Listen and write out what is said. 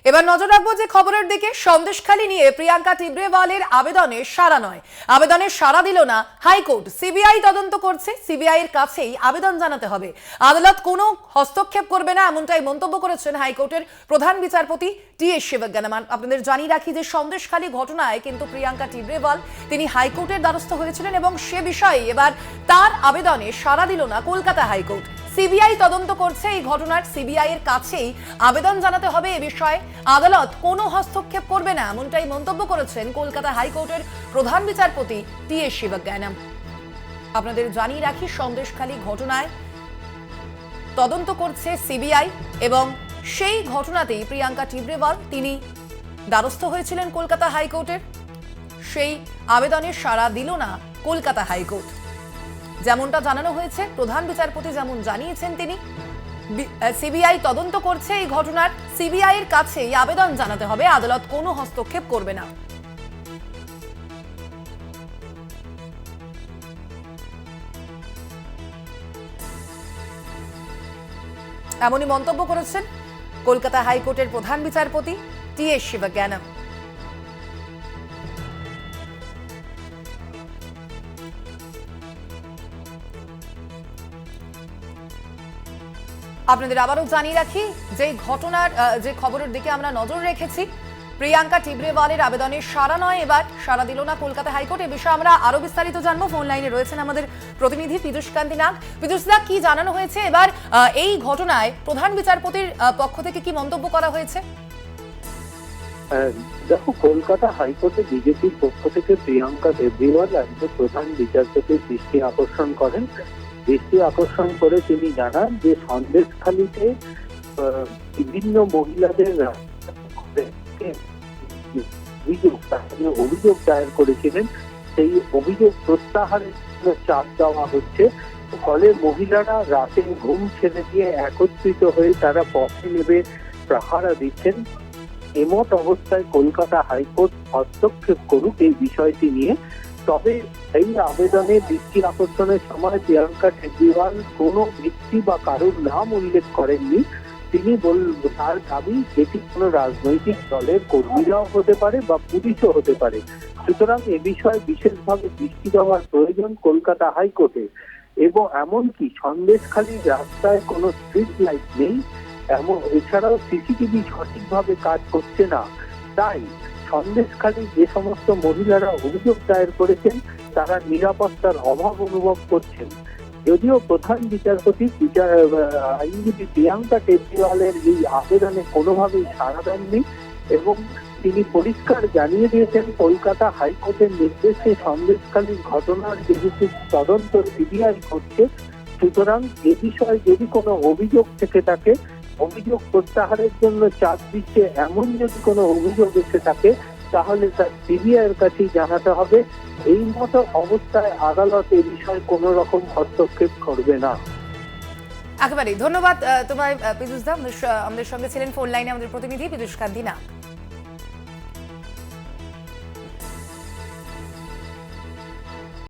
এবার নজর রাখবো যে খবরের দিকে। সন্দেশখালী নিয়ে প্রিয়াঙ্কা টিব্রেওয়ালের আবেদনে সাড়া নয়, আবেদনের সাড়া দিল না হাইকোর্ট। সিবিআই তদন্ত করছে, সিবিআই এর কাছেই আবেদন জানাতে হবে, আদালত কোনো হস্তক্ষেপ করবে না, এমনটাই মন্তব্য করেছেন হাইকোর্টের প্রধান বিচারপতি টি.এস. শিবজ্ঞানম। আপনাদের জানিয়ে রাখি যে সন্দেশখালী ঘটনায় কিন্তু প্রিয়াঙ্কা টিব্রেওয়াল তিনি হাইকোর্টের দ্বারস্থ হয়েছিলেন এবং সে বিষয়ে এবার তার আবেদনে সাড়া দিল না কলকাতা হাইকোর্ট। সিবিআই তদন্ত করছে এই ঘটনার, সিবিআই এর কাছেই আবেদন জানাতে হবে এ বিষয়ে, আদালত কোনো হস্তক্ষেপ করবে না, এমনটাই মন্তব্য করেছেন কলকাতা হাইকোর্টের প্রধান বিচারপতি টি.এস. শিবজ্ঞানম। আপনাদের জানিয়ে রাখি সন্দেশখালী ঘটনায় তদন্ত করছে সিবিআই এবং সেই ঘটনাতেই প্রিয়াঙ্কা টিব্রেওয়াল তিনি দ্বারস্থ হয়েছিলেন কলকাতা হাইকোর্টের। সেই আবেদনের সাড়া দিল না কলকাতা হাইকোর্ট। যেমনটা জানানো হয়েছে, প্রধান বিচারপতি যেমন জানিয়েছেন, তিনি সিবিআই তদন্ত করছে এই ঘটনার, সিবিআই এর কাছে এই আবেদন জানাতে হবে, আদালত কোনো হস্তক্ষেপ করবে না। এমনই মন্তব্য করেছেন কলকাতা হাইকোর্টের প্রধান বিচারপতি টি.এস. শিবজ্ঞানম। আপনাদের আবারও জানিয়ে রাখি যে ঘটনার যে খবরের দিকে আমরা নজর রেখেছি, প্রিয়াঙ্কা টিব্রেওয়ালের আবেদনের সাড়া নয়, এবার সাড়া দিল না কলকাতা হাইকোর্ট। এ বিষয়ে আমরা আরো বিস্তারিত জানবো। ফোন লাইনে রয়েছেন আমাদের প্রতিনিধি পীযূষ কান্তি নাগ। পীযূষ দা, কি জানানো হয়েছে এবার এই ঘটনায়? প্রধান বিচারপতির পক্ষ থেকে কি মন্তব্য করা হয়েছে? দেখো, কলকাতা হাইকোর্টে বিজেপির পক্ষ থেকে প্রিয়াঙ্কা টিব্রেওয়াল রাজ্যের প্রধান বিচারপতির দৃষ্টি আকর্ষণ করেন। দৃষ্টি আকর্ষণ করে তিনি জানান যে সন্দেশখালীতে বিভিন্ন মহিলাদের অভিযোগ দায়ের করেছিলেন, সেই অভিযোগ প্রত্যাহারের চাপ দেওয়া হচ্ছে। ফলে মহিলারা রাতে ঘুম ছেড়ে দিয়ে একত্রিত হয়ে তারা পথে নেমে পাহারা দিচ্ছেন। এমত অবস্থায় কলকাতা হাইকোর্ট হস্তক্ষেপ করুক এই বিষয়টি নিয়ে। তবে এই আবেদনে দৃষ্টি আকর্ষণের সময় প্রিয়াঙ্কা টিব্রেওয়াল কোনো ব্যক্তি বা কারোর নাম উল্লেখ করেননি। তিনি তার দাবি এটি কোনো রাজনৈতিক দলের কর্মীরাও হতে পারে বা পুলিশও হতে পারে। সুতরাং এ বিষয়ে বিশেষভাবে দৃষ্টি দেওয়ার প্রয়োজন কলকাতা হাইকোর্টে। এবং এমনকি সন্দেশখালীর রাস্তায় কোনো স্ট্রিট লাইট নেই, এছাড়াও সিসিটিভি সঠিকভাবে কাজ করছে না। তাই সন্দেশখালী যে সমস্ত মহিলারা অভিযোগ দায়ের করেছেন তারা নিরাপত্তার অভাব অনুভব করছেন। যদিও প্রধান বিচারপতি আইনজীবী প্রিয়াঙ্কা টিব্রেওয়ালের এই আবেদনে কোনোভাবেই সাড়া দেননি এবং তিনি পরিষ্কার জানিয়ে দিয়েছেন কলকাতা হাইকোর্টের নির্দেশে সন্দেশখালীর ঘটনার যেহেতু তদন্ত সিবিআই করছে, সুতরাং এ বিষয়ে যদি কোনো অভিযোগ থেকে থাকে, অভিযোগ প্রত্যাহারের জন্য চাপ দিচ্ছে এমন যদি কোনো অভিযোগ এসে থাকে, তাহলে তার সিবিআই এর কাছেই জানাতে হবে। এই মতো অবস্থায় আদালত এ বিষয়ে কোনো রকম হস্তক্ষেপ করবে না। একেবারেই ধন্যবাদ তোমায় পীযূষ দা। আমাদের সঙ্গে ছিলেন ফোন লাইনে আমাদের প্রতিনিধি পীযূষ কান্তি নাগ।